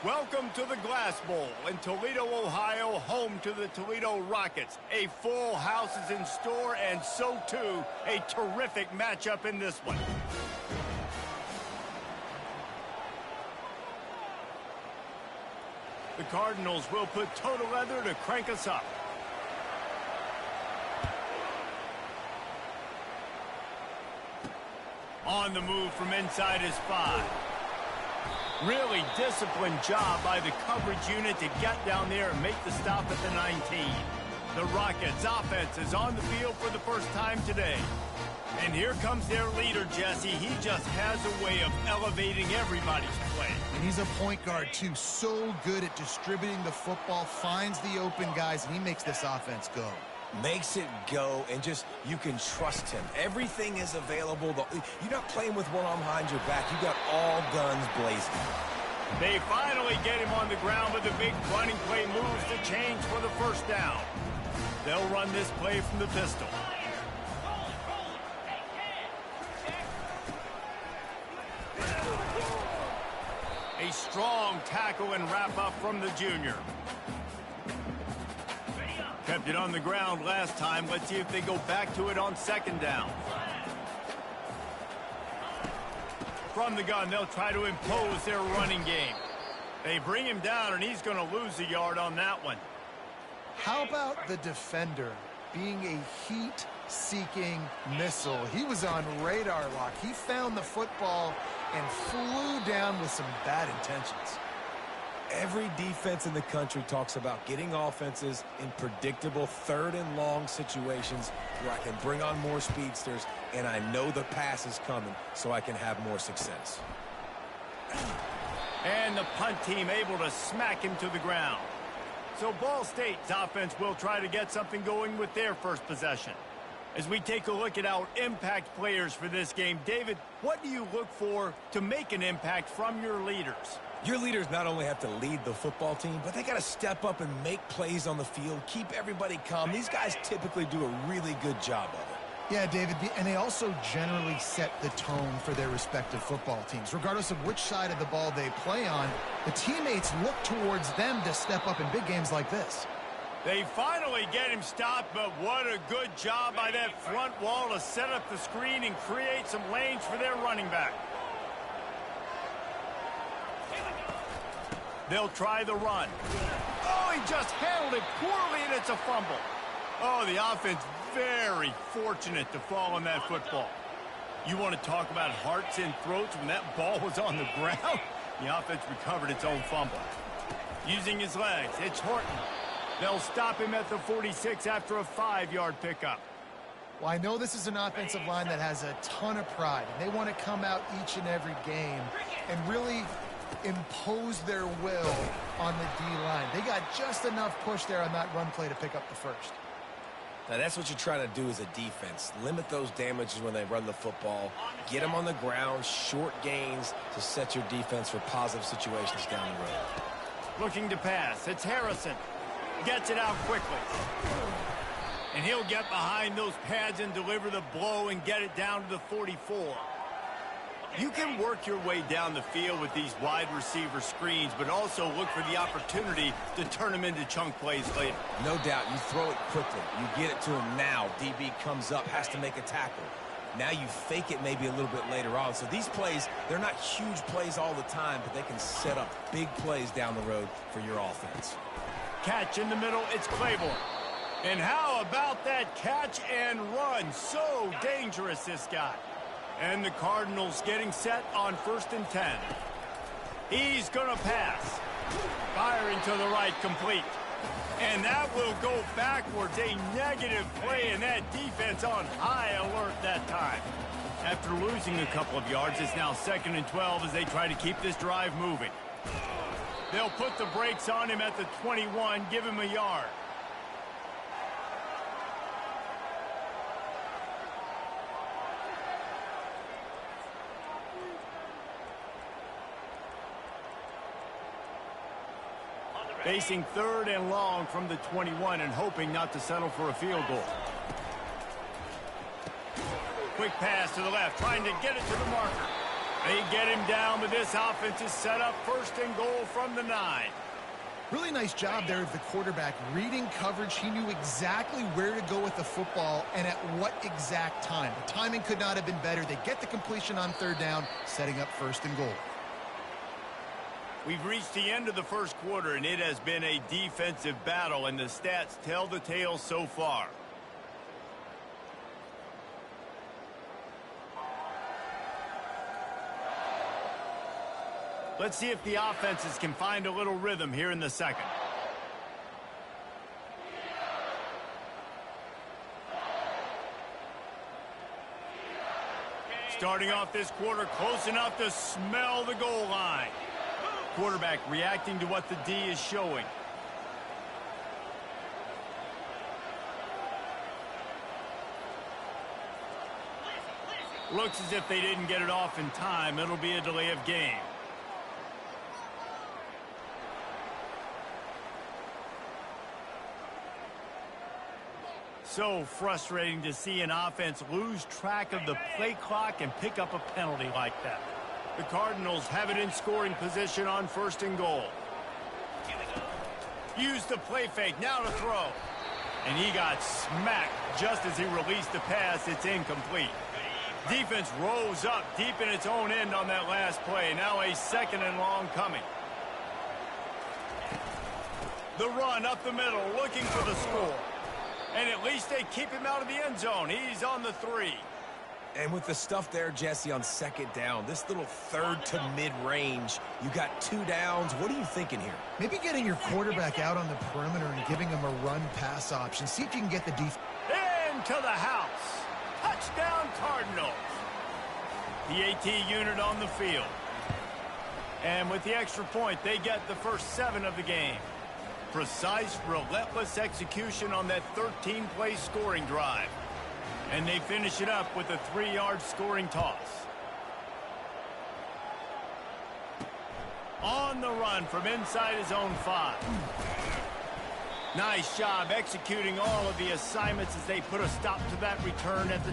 Welcome to the Glass Bowl in Toledo, Ohio, home to the Toledo Rockets. A full house is in store, and so too a terrific matchup in this one. The Cardinals will put total leather to crank us up. On the move from inside his 5. Really disciplined job by the coverage unit to get down there and make the stop at the 19. The Rockets offense is on the field for the first time today. And here comes their leader, Jesse. He just has a way of elevating everybody's play. And he's a point guard, too. So good at distributing the football, finds the open guys, and he makes this offense go. Makes it go, and just, you can trust him. Everything is available. You're not playing with one arm behind your back. You got all guns blazing. They finally get him on the ground, but the big running play moves to change for the first down. They'll run this play from the pistol. A strong tackle and wrap up from the junior. Kept it on the ground last time. Let's see if they go back to it on second down. From the gun, they'll try to impose their running game. They bring him down, and he's going to lose a yard on that one. How about the defender being a heat-seeking missile? He was on radar lock. He found the football and flew down with some bad intentions. Every defense in the country talks about getting offenses in predictable third and long situations where I can bring on more speedsters and I know the pass is coming so I can have more success. And the punt team able to smack him to the ground. So Ball State's offense will try to get something going with their first possession. As we take a look at our impact players for this game, David, what do you look for to make an impact from your leaders? Your leaders not only have to lead the football team, but they got to step up and make plays on the field, keep everybody calm. These guys typically do a really good job of it. Yeah, David, and they also generally set the tone for their respective football teams. Regardless of which side of the ball they play on, the teammates look towards them to step up in big games like this. They finally get him stopped, but what a good job by that front wall to set up the screen and create some lanes for their running back. They'll try the run. Oh, he just handled it poorly, and it's a fumble. Oh, the offense very fortunate to fall on that football. You want to talk about hearts and throats when that ball was on the ground? The offense recovered its own fumble. Using his legs, it's Horton. They'll stop him at the 46 after a 5-yard pickup. Well, I know this is an offensive line that has a ton of pride. They want to come out each and every game and really impose their will on the D-line. They got just enough push there on that run play to pick up the first. Now, that's what you're trying to do as a defense. Limit those damages when they run the football. Get them on the ground, short gains to set your defense for positive situations down the road. Looking to pass. It's Harrison. Gets it out quickly. And he'll get behind those pads and deliver the blow and get it down to the 44. You can work your way down the field with these wide receiver screens, but also look for the opportunity to turn them into chunk plays later. No doubt, you throw it quickly. You get it to him now. DB comes up, has to make a tackle. Now you fake it maybe a little bit later on. So these plays, they're not huge plays all the time, but they can set up big plays down the road for your offense. Catch in the middle, it's Claiborne. And how about that catch and run? So dangerous, this guy. And the Cardinals getting set on 1st and 10. He's going to pass. Firing to the right, complete. And that will go backwards. A negative play, and that defense on high alert that time. After losing a couple of yards, it's now 2nd and 12 as they try to keep this drive moving. They'll put the brakes on him at the 21, give him a yard. Facing 3rd and long from the 21 and hoping not to settle for a field goal. Quick pass to the left, trying to get it to the marker. They get him down, but this offense is set up 1st and goal from the 9. Really nice job there of the quarterback. Reading coverage, he knew exactly where to go with the football and at what exact time. The timing could not have been better. They get the completion on 3rd down, setting up 1st and goal. We've reached the end of the 1st quarter, and it has been a defensive battle, and the stats tell the tale so far. Let's see if the offenses can find a little rhythm here in the 2nd. Starting off this quarter close enough to smell the goal line. Quarterback reacting to what the D is showing. Looks as if they didn't get it off in time. It'll be a delay of game. So frustrating to see an offense lose track of the play clock and pick up a penalty like that. The Cardinals have it in scoring position on 1st and goal. Use the play fake, now to throw. And he got smacked just as he released the pass. It's incomplete. Defense rose up deep in its own end on that last play. Now a 2nd and long coming. The run up the middle, looking for the score. And at least they keep him out of the end zone. He's on the 3. And with the stuff there, Jesse, on 2nd down, this little 3rd to mid-range, you got 2 downs. What are you thinking here? Maybe getting your quarterback out on the perimeter and giving him a run-pass option. See if you can get the defense. Into the house. Touchdown, Cardinals. The AT unit on the field. And with the extra point, they get the first 7 of the game. Precise, relentless execution on that 13-play scoring drive. And they finish it up with a 3-yard scoring toss. On the run from inside his own 5. Nice job executing all of the assignments as they put a stop to that return at the...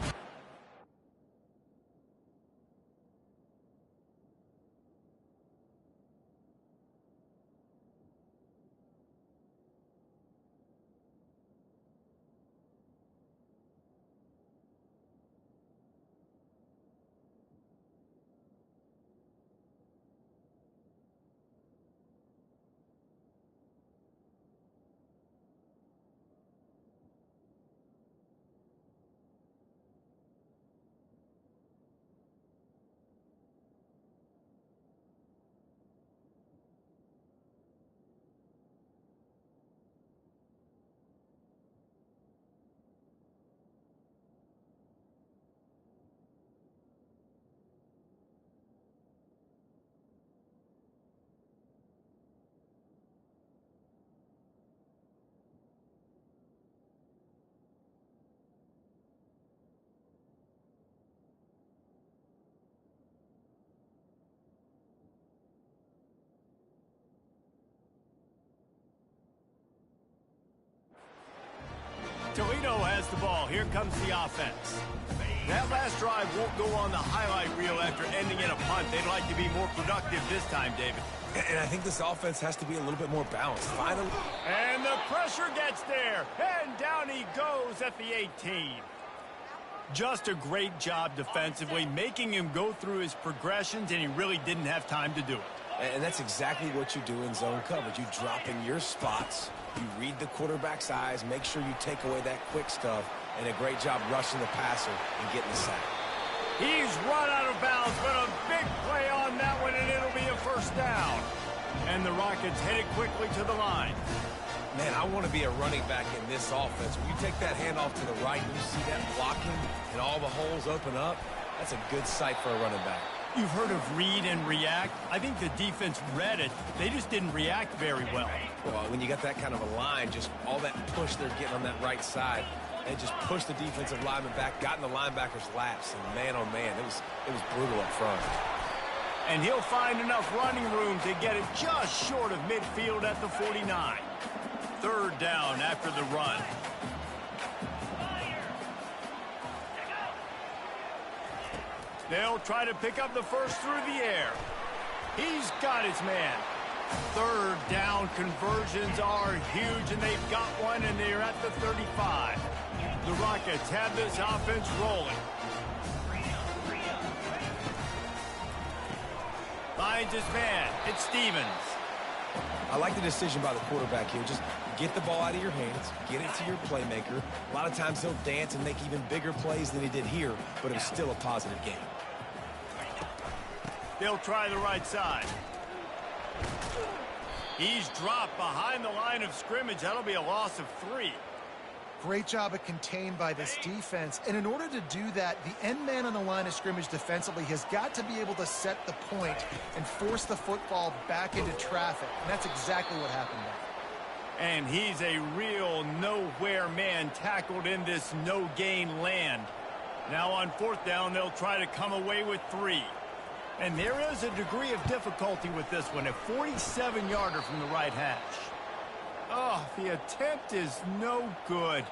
Toledo has the ball. Here comes the offense. That last drive won't go on the highlight reel after ending in a punt. They'd like to be more productive this time, David. And I think this offense has to be a little bit more balanced. Finally. And the pressure gets there. And down he goes at the 18. Just a great job defensively, making him go through his progressions, and he really didn't have time to do it. And that's exactly what you do in zone coverage. You drop in your spots, you read the quarterback's eyes, make sure you take away that quick stuff, and a great job rushing the passer and getting the sack. He's run out of bounds, but a big play on that one, and it'll be a first down. And the Rockets headed quickly to the line. Man, I want to be a running back in this offense. When you take that handoff to the right and you see that blocking and all the holes open up, that's a good sight for a running back. You've heard of read and react. I think the defense read it. They just didn't react very well. Well, when you got that kind of a line, just all that push they're getting on that right side, they just pushed the defensive lineman back, got in the linebacker's laps, and man, oh man, it was brutal up front. And he'll find enough running room to get it just short of midfield at the 49. Third down after the run. They'll try to pick up the first through the air. He's got his man. Third down conversions are huge, and they've got one, and they're at the 35. The Rockets have this offense rolling. Finds his man. It's Stevens. I like the decision by the quarterback here. Just get the ball out of your hands, get it to your playmaker. A lot of times he'll dance and make even bigger plays than he did here, but it was still a positive game. They'll try the right side. He's dropped behind the line of scrimmage. That'll be a loss of 3. Great job of contained by this defense. And in order to do that, the end man on the line of scrimmage defensively has got to be able to set the point and force the football back into traffic. And that's exactly what happened there. And he's a real nowhere man tackled in this no-gain land. Now on 4th down, they'll try to come away with 3. And there is a degree of difficulty with this one, a 47-yarder from the right hash. Oh, the attempt is no good.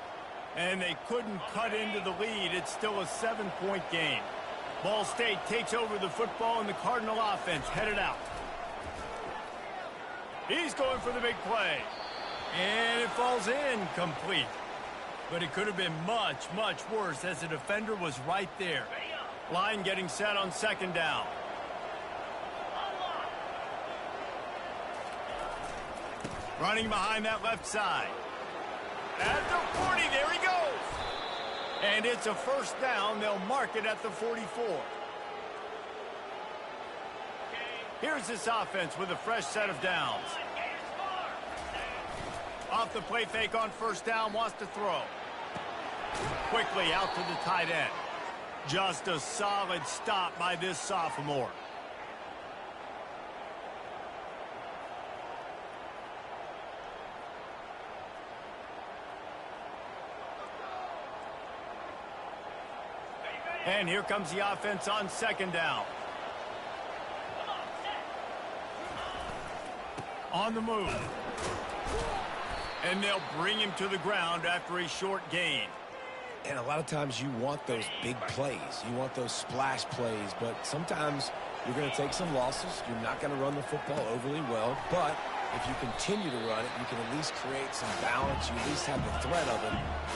And they couldn't cut into the lead. It's still a 7-point game. Ball State takes over the football, and the Cardinal offense headed out. He's going for the big play. And it falls incomplete. But it could have been much, much worse as the defender was right there. Line getting set on 2nd down. Running behind that left side. At the 40, there he goes. And it's a 1st down. They'll mark it at the 44. Here's this offense with a fresh set of downs. Off the play fake on 1st down, wants to throw. Quickly out to the tight end. Just a solid stop by this sophomore. And here comes the offense on 2nd down. On the move. And they'll bring him to the ground after a short gain. And a lot of times you want those big plays. You want those splash plays, but sometimes you're going to take some losses. You're not going to run the football overly well, but if you continue to run it, you can at least create some balance. You at least have the threat of it.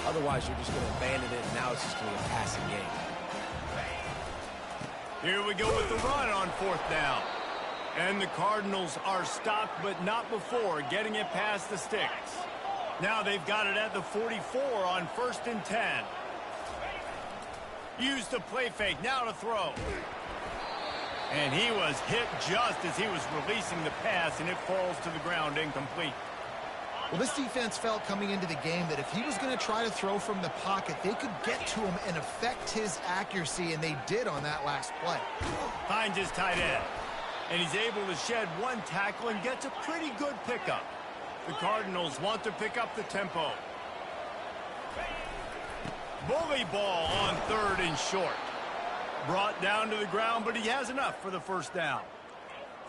Otherwise, you're just going to abandon it, and now it's just going to be a passing game. Here we go with the run on 4th down. And the Cardinals are stopped, but not before getting it past the sticks. Now they've got it at the 44 on 1st and 10. Use the play fake, now to throw. And he was hit just as he was releasing the pass, and it falls to the ground incomplete. Well, this defense felt coming into the game that if he was going to try to throw from the pocket, they could get to him and affect his accuracy, and they did on that last play. Finds his tight end, and he's able to shed 1 tackle and gets a pretty good pickup. The Cardinals want to pick up the tempo. Bully ball on 3rd and short. Brought down to the ground, but he has enough for the 1st down.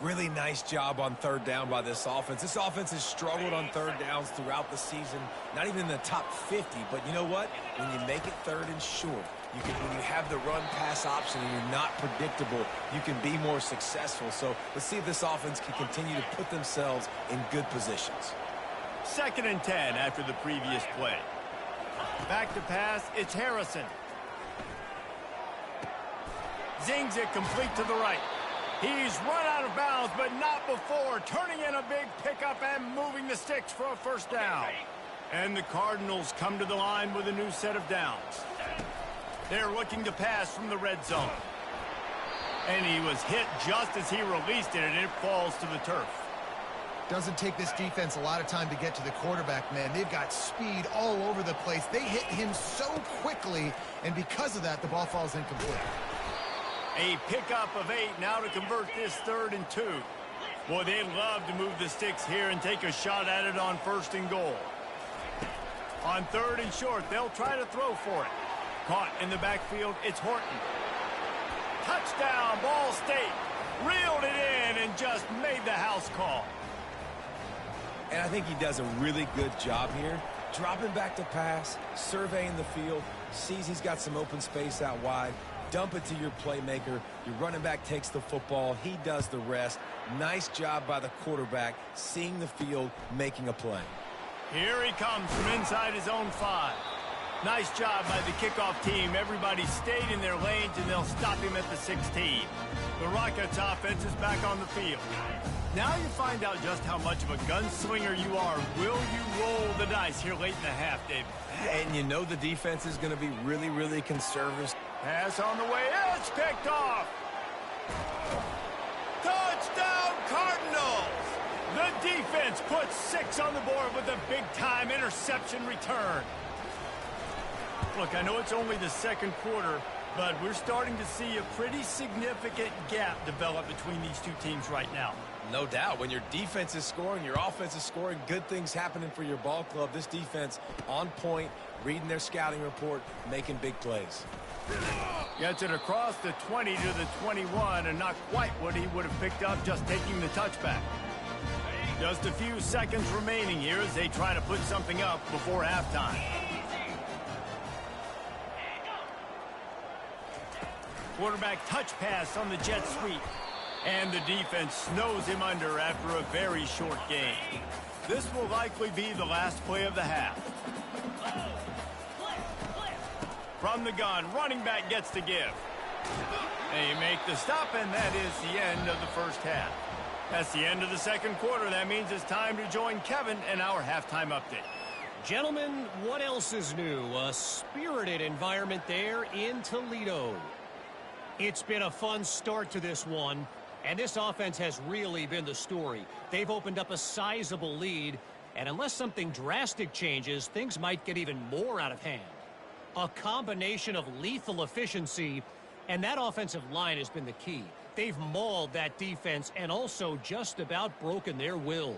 Really nice job on 3rd down by this offense. This offense has struggled on 3rd downs throughout the season. Not even in the top 50, but you know what? When you make it 3rd and short, when you have the run-pass option and you're not predictable, you can be more successful. So let's see if this offense can continue to put themselves in good positions. 2nd and 10 after the previous play. Back to pass, it's Harrison. Zings it complete to the right. He's run out of bounds, but not before. Turning in a big pickup and moving the sticks for a 1st down. And the Cardinals come to the line with a new set of downs. They're looking to pass from the red zone. And he was hit just as he released it, and it falls to the turf. Doesn't take this defense a lot of time to get to the quarterback, man. They've got speed all over the place. They hit him so quickly, and because of that, the ball falls incomplete. A pickup of 8 now to convert this 3rd and 2. Boy, they'd love to move the sticks here and take a shot at it on 1st and goal. On 3rd and short, they'll try to throw for it. Caught in the backfield, it's Horton. Touchdown, Ball State. Reeled it in and just made the house call. And I think he does a really good job here. Dropping back to pass, surveying the field, sees he's got some open space out wide, dump it to your playmaker. Your running back takes the football. He does the rest. Nice job by the quarterback, seeing the field, making a play. Here he comes from inside his own 5. Nice job by the kickoff team. Everybody stayed in their lanes, and they'll stop him at the 16. The Rockets offense is back on the field. Now you find out just how much of a gunslinger you are. Will you roll the dice here late in the half, David? And you know the defense is going to be really, really conservative. Pass on the way. It's picked off. Touchdown, Cardinals! The defense puts 6 on the board with a big-time interception return. Look, I know it's only the second quarter, but we're starting to see a pretty significant gap develop between these two teams right now. No doubt. When your defense is scoring, your offense is scoring, good things happening for your ball club. This defense on point, reading their scouting report, making big plays. Gets it across the 20 to the 21, and not quite what he would have picked up just taking the touchback. Just a few seconds remaining here as they try to put something up before halftime. Quarterback touch pass on the jet sweep. And the defense snows him under after a very short game. This will likely be the last play of the half. From the gun, running back gets to give. They make the stop, and that is the end of the first half. That's the end of the second quarter. That means it's time to join Kevin and our halftime update. Gentlemen, what else is new? A spirited environment there in Toledo. It's been a fun start to this one, and this offense has really been the story. They've opened up a sizable lead, and unless something drastic changes, things might get even more out of hand. A combination of lethal efficiency, and that offensive line has been the key. They've mauled that defense and also just about broken their will.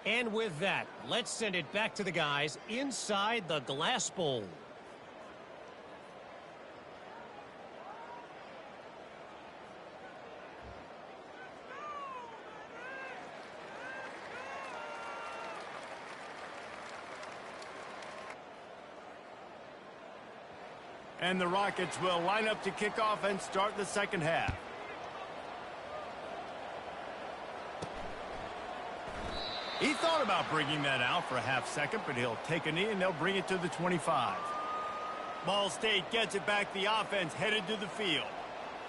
And with that, let's send it back to the guys inside the glass bowl. And the Rockets will line up to kick off and start the second half. He thought about bringing that out for a half second, but he'll take a knee and they'll bring it to the 25. Ball State gets it back. The offense headed to the field.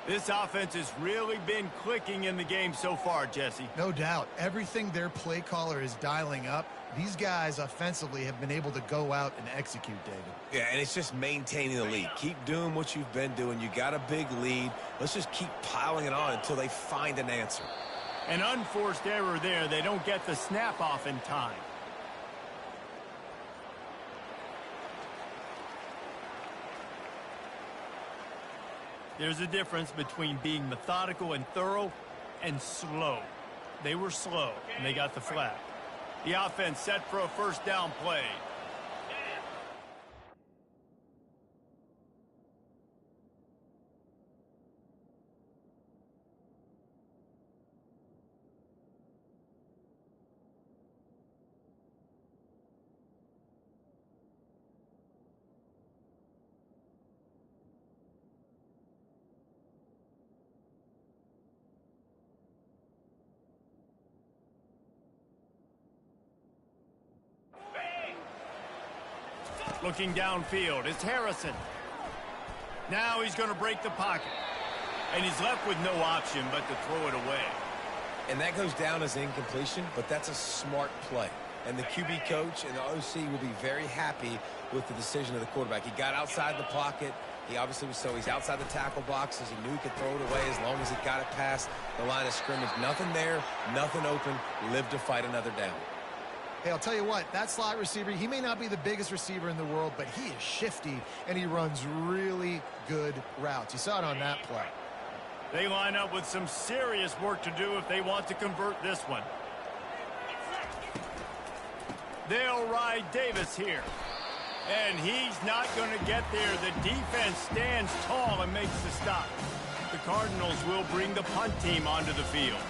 This offense has really been clicking in the game so far, Jesse. No doubt. Everything their play caller is dialing up, these guys offensively have been able to go out and execute, David. Yeah, and it's just maintaining the lead. Keep doing what you've been doing. You got a big lead. Let's just keep piling it on until they find an answer. An unforced error there. They don't get the snap off in time. There's a difference between being methodical and thorough and slow. They were slow, and they got the flag. The offense set for a first down play. Looking downfield, it's Harrison. Now he's going to break the pocket. And he's left with no option but to throw it away. And that goes down as incompletion, but that's a smart play. And the QB coach and the OC will be very happy with the decision of the quarterback. He got outside the pocket. He obviously was he's outside the tackle boxes. He knew he could throw it away as long as he got it past the line of scrimmage. Nothing there, nothing open. Live to fight another down. Hey, I'll tell you what, that slot receiver, he may not be the biggest receiver in the world, but he is shifty, and he runs really good routes. You saw it on that play. They line up with some serious work to do if they want to convert this one. They'll ride Davis here. And he's not going to get there. The defense stands tall and makes the stop. The Cardinals will bring the punt team onto the field.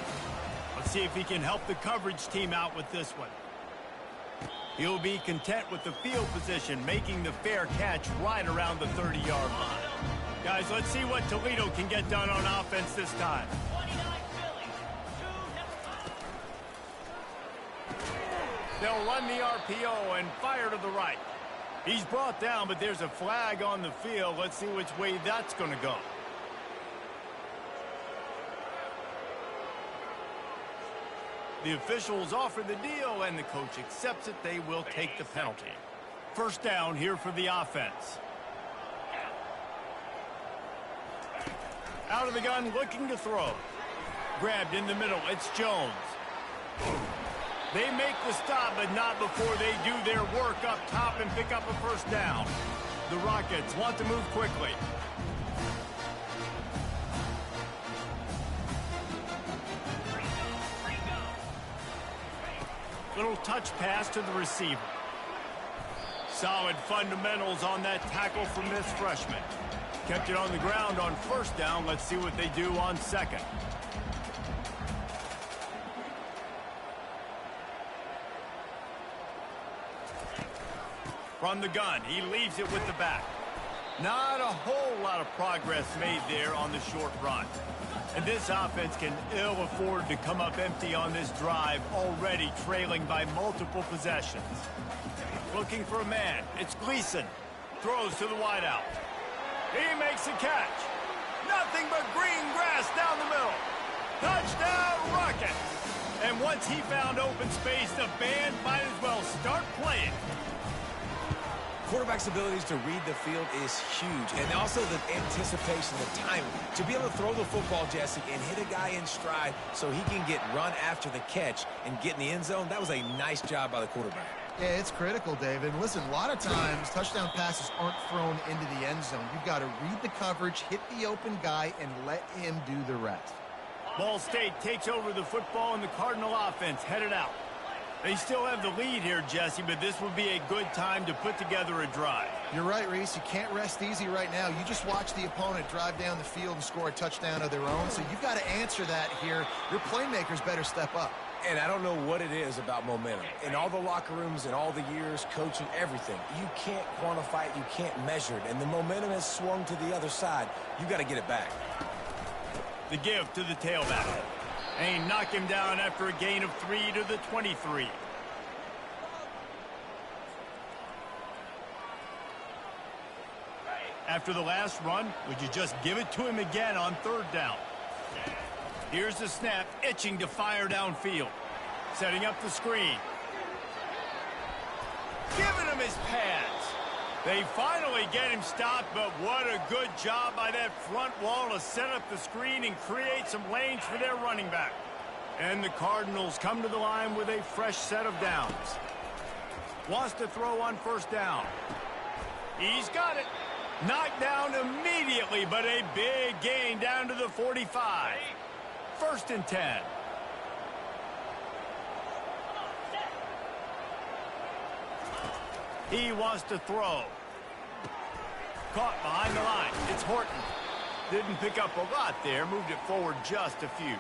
Let's see if he can help the coverage team out with this one. He'll be content with the field position, making the fair catch right around the 30-yard line. Guys, let's see what Toledo can get done on offense this time. They'll run the RPO and fire to the right. He's brought down, but there's a flag on the field. Let's see which way that's going to go. The officials offer the deal, and the coach accepts it. They will take the penalty. First down here for the offense. Out of the gun, looking to throw. Grabbed in the middle. It's Jones. They make the stop, but not before they do their work up top and pick up a first down. The Rockets want to move quickly. Little touch pass to the receiver. Solid fundamentals on that tackle from this freshman. Kept it on the ground on first down. Let's see what they do on second. From the gun, he leaves it with the back. Not a whole lot of progress made there on the short run. And this offense can ill afford to come up empty on this drive, already trailing by multiple possessions. Looking for a man. It's Gleason. Throws to the wideout. He makes a catch. Nothing but green grass down the middle. Touchdown, Rockets. And once he found open space, the band might as well start playing. Quarterback's abilities to read the field is huge, and also the anticipation, the timing. To be able to throw the football, Jesse, and hit a guy in stride so he can get run after the catch and get in the end zone, that was a nice job by the quarterback. Yeah, it's critical, David. Listen, a lot of times touchdown passes aren't thrown into the end zone. You've got to read the coverage, hit the open guy, and let him do the rest. Ball State takes over the football, and the Cardinal offense headed out. They still have the lead here, Jesse, but this would be a good time to put together a drive. You're right, Reese. You can't rest easy right now. You just watch the opponent drive down the field and score a touchdown of their own, so you've got to answer that here. Your playmakers better step up. And I don't know what it is about momentum. In all the locker rooms, in all the years, coaching, everything, you can't quantify it, you can't measure it. And the momentum has swung to the other side. You got to get it back. The give to the tailback. And knock him down after a gain of 3 to the 23. After the last run, would you just give it to him again on third down? Here's the snap, itching to fire downfield. Setting up the screen. Giving him his pads. They finally get him stopped, but what a good job by that front wall to set up the screen and create some lanes for their running back. And the Cardinals come to the line with a fresh set of downs. Wants to throw on first down. He's got it. Knocked down immediately, but a big gain down to the 45. First and 10. He wants to throw. Caught behind the line. It's Horton. Didn't pick up a lot there. Moved it forward just a few.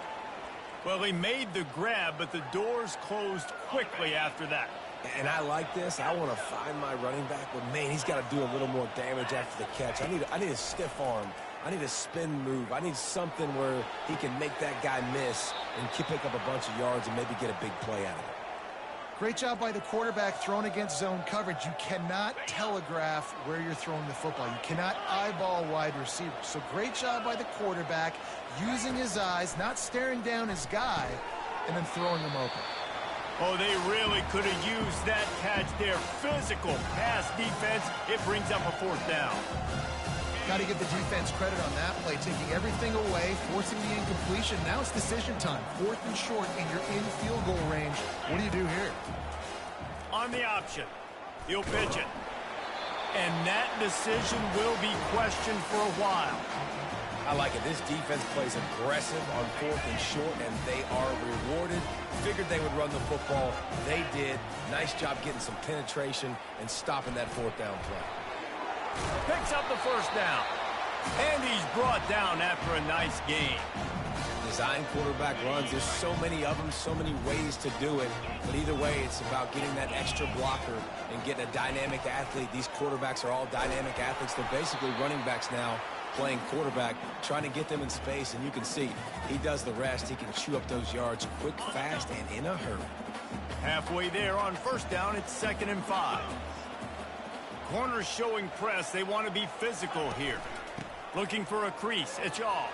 Well, he made the grab, but the doors closed quickly after that. And I like this. I want to find my running back, but, man, he's got to do a little more damage after the catch. I need a stiff arm. I need a spin move. I need something where he can make that guy miss and pick up a bunch of yards and maybe get a big play out of it. Great job by the quarterback thrown against zone coverage. You cannot telegraph where you're throwing the football. You cannot eyeball wide receivers. So great job by the quarterback using his eyes, not staring down his guy, and then throwing him open. Oh, they really could have used that catch there. Physical pass defense. It brings up a fourth down. Got to give the defense credit on that play, taking everything away, forcing the incompletion. Now it's decision time. Fourth and short, and you're in field goal range. What do you do here? On the option, he'll pitch it. And that decision will be questioned for a while. I like it. This defense plays aggressive on fourth and short, and they are rewarded. Figured they would run the football. They did. Nice job getting some penetration and stopping that fourth down play. Picks up the first down. And he's brought down after a nice gain. Design quarterback runs. There's so many of them, so many ways to do it. But either way, it's about getting that extra blocker and getting a dynamic athlete. These quarterbacks are all dynamic athletes. They're basically running backs now playing quarterback, trying to get them in space, and you can see he does the rest. He can chew up those yards quick, fast, and in a hurry. Halfway there on first down, it's 2nd and 5. Corners showing press. They want to be physical here. Looking for a crease. It's all.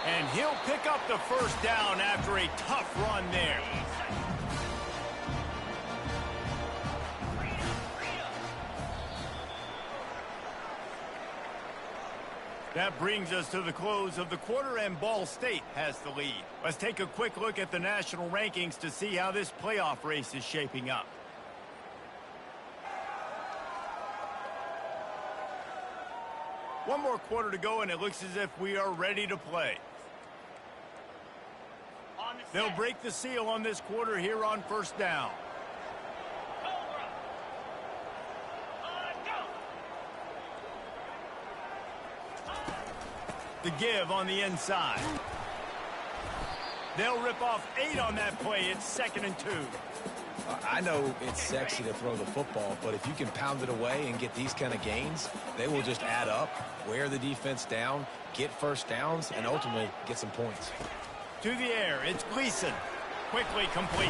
And he'll pick up the first down after a tough run there. That brings us to the close of the quarter, and Ball State has the lead. Let's take a quick look at the national rankings to see how this playoff race is shaping up. One more quarter to go, and it looks as if we are ready to play. They'll break the seal on this quarter here on first down. The give on the inside. They'll rip off 8 on that play. It's 2nd and 2. I know it's sexy to throw the football, but if you can pound it away and get these kind of gains, they will just add up, wear the defense down, get first downs, and ultimately get some points. To the air, it's Gleason. Quickly complete.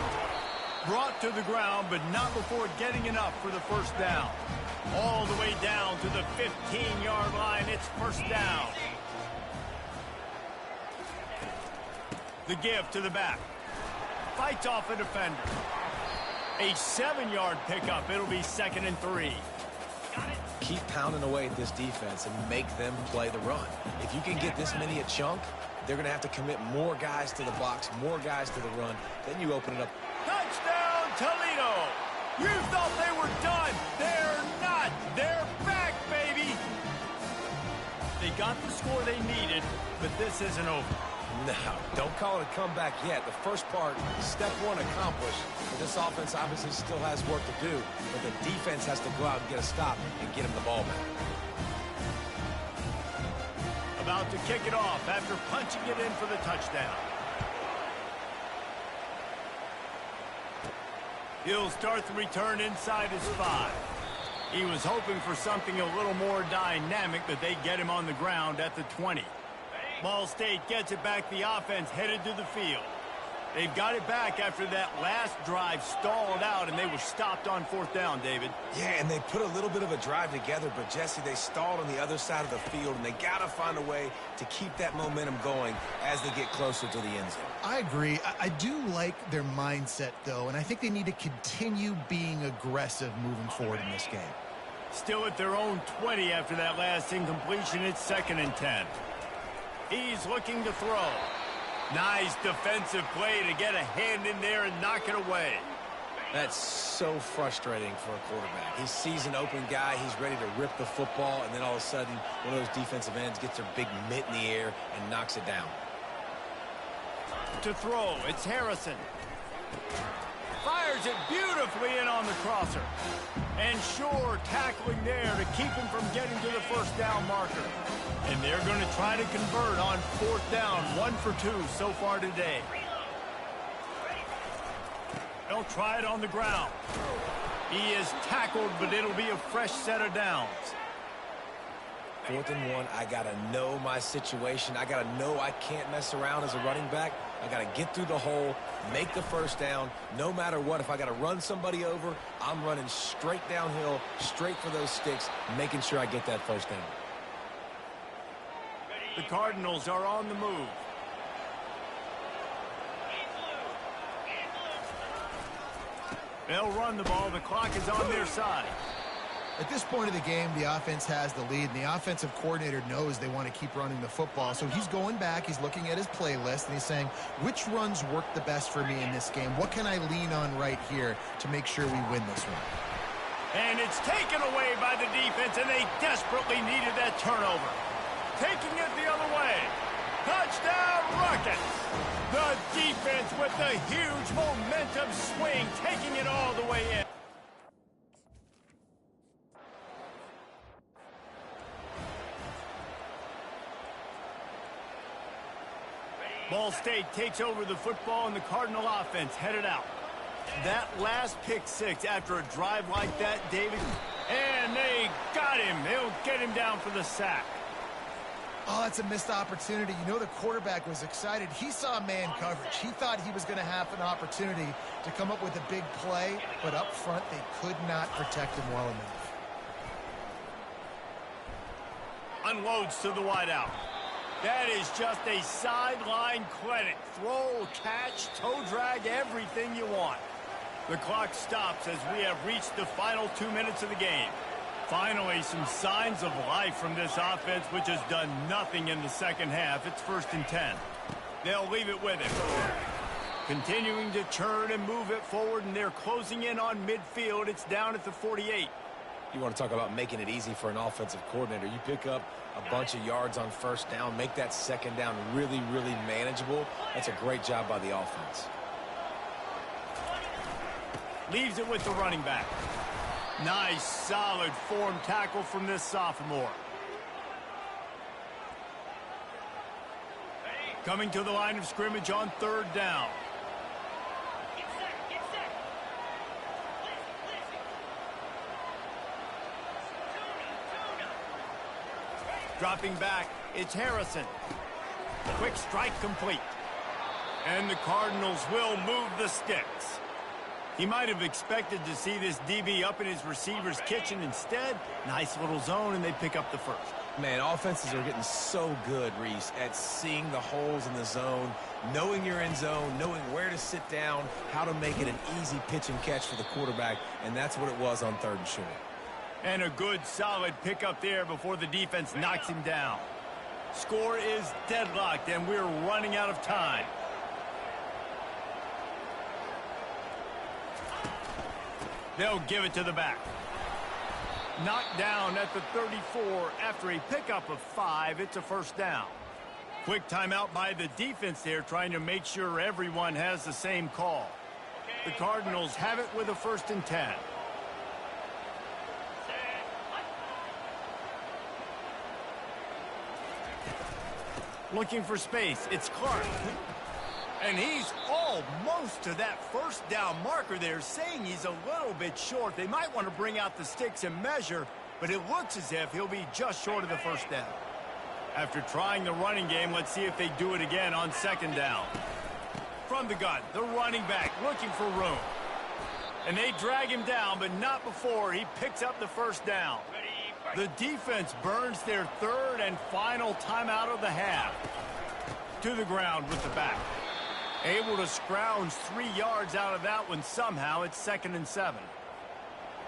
Brought to the ground, but not before getting enough for the first down. All the way down to the 15-yard line. It's first down. The give to the back. Fights off a defender. A 7-yard pickup. It'll be 2nd and 3. Keep pounding away at this defense and make them play the run. If you can get this many a chunk, they're going to have to commit more guys to the box, more guys to the run. Then you open it up. Touchdown, Toledo! You thought they were done. They're not. They're back, baby. They got the score they needed, but this isn't over. No, don't call it a comeback yet. The first part, step 1 accomplished. But this offense obviously still has work to do. But the defense has to go out and get a stop and get him the ball back. About to kick it off after punching it in for the touchdown. He'll start the return inside his 5. He was hoping for something a little more dynamic, but they get him on the ground at the 20. Ball State gets it back. The offense headed to the field. They've got it back after that last drive stalled out, and they were stopped on 4th down, David. Yeah, and they put a little bit of a drive together, but, Jesse, they stalled on the other side of the field, and they got to find a way to keep that momentum going as they get closer to the end zone. I agree. I do like their mindset, though, and I think they need to continue being aggressive moving forward in this game. Still at their own 20 after that last incompletion. It's 2nd and 10. He's looking to throw. Nice defensive play to get a hand in there and knock it away. That's so frustrating for a quarterback. He sees an open guy, he's ready to rip the football, and then all of a sudden, one of those defensive ends gets their big mitt in the air and knocks it down. To throw, it's Harrison. Fires it beautifully in on the crosser. And sure, tackling there to keep him from getting to the first down marker. And they're going to try to convert on 4th down. 1 for 2 so far today. They'll try it on the ground. He is tackled, but it'll be a fresh set of downs. 4th and 1, I got to know my situation. I got to know I can't mess around as a running back. I got to get through the hole, make the first down. No matter what, if I got to run somebody over, I'm running straight downhill, straight for those sticks, making sure I get that first down. The Cardinals are on the move. They'll run the ball. The clock is on their side. At this point of the game, the offense has the lead, and the offensive coordinator knows they want to keep running the football. So he's going back, he's looking at his playlist, and he's saying, which runs work the best for me in this game? What can I lean on right here to make sure we win this one? And it's taken away by the defense, and they desperately needed that turnover. Taking it the other way. Touchdown, Rockets! The defense with the huge momentum swing, taking it all the way in. Ball State takes over the football, and the Cardinal offense headed out. That last pick 6 after a drive like that, David, And they got him. They'll get him down for the sack. Oh, that's a missed opportunity. You know the quarterback was excited. He saw man coverage. He thought he was going to have an opportunity to come up with a big play, but up front they could not protect him well enough. Unloads to the wideout. That is just a sideline clinic. Throw, catch, toe drag, everything you want. The clock stops as we have reached the final 2 minutes of the game. Finally, some signs of life from this offense, which has done nothing in the second half. It's 1st and 10. They'll leave it with him. Continuing to churn and move it forward, and they're closing in on midfield. It's down at the 48. You want to talk about making it easy for an offensive coordinator. You pick up a bunch of yards on 1st down, make that 2nd down really, really manageable. That's a great job by the offense. Leaves it with the running back. Nice, solid form tackle from this sophomore. Coming to the line of scrimmage on 3rd down. Dropping back, it's Harrison. Quick strike complete. And the Cardinals will move the sticks. He might have expected to see this DB up in his receiver's kitchen. Instead, nice little zone, and they pick up the 1st. Man, offenses are getting so good, Reese, at seeing the holes in the zone, knowing you're in zone, knowing where to sit down, how to make it an easy pitch and catch for the quarterback, and that's what it was on 3rd and short. And a good, solid pickup there before the defense knocks him down. Score is deadlocked, and we're running out of time. They'll give it to the back. Knocked down at the 34 after a pickup of 5. It's a 1st down. Quick timeout by the defense there, trying to make sure everyone has the same call. The Cardinals have it with a 1st and 10. Looking for space. It's Clark. And he's almost to that 1st down marker there, saying he's a little bit short. They might want to bring out the sticks and measure, but it looks as if he'll be just short of the 1st down. After trying the running game, let's see if they do it again on 2nd down. From the gun, the running back looking for room. And they drag him down, but not before he picks up the 1st down. The defense burns their 3rd and final timeout of the half. To the ground with the back. Able to scrounge 3 yards out of that one somehow. It's 2nd and 7.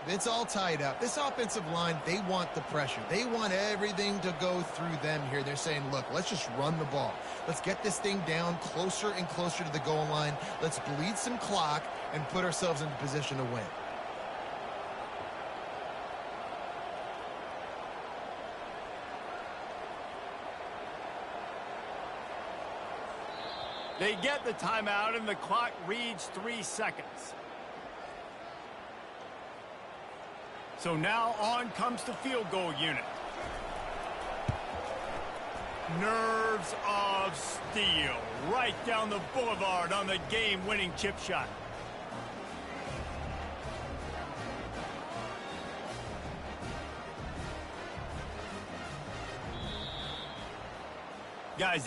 It's all tied up. This offensive line, they want the pressure. They want everything to go through them here. They're saying, look, let's just run the ball. Let's get this thing down closer and closer to the goal line. Let's bleed some clock and put ourselves in position to win. They get the timeout, and the clock reads 3 seconds. So now on comes the field goal unit. Nerves of steel. Right down the boulevard on the game-winning chip shot. Guys,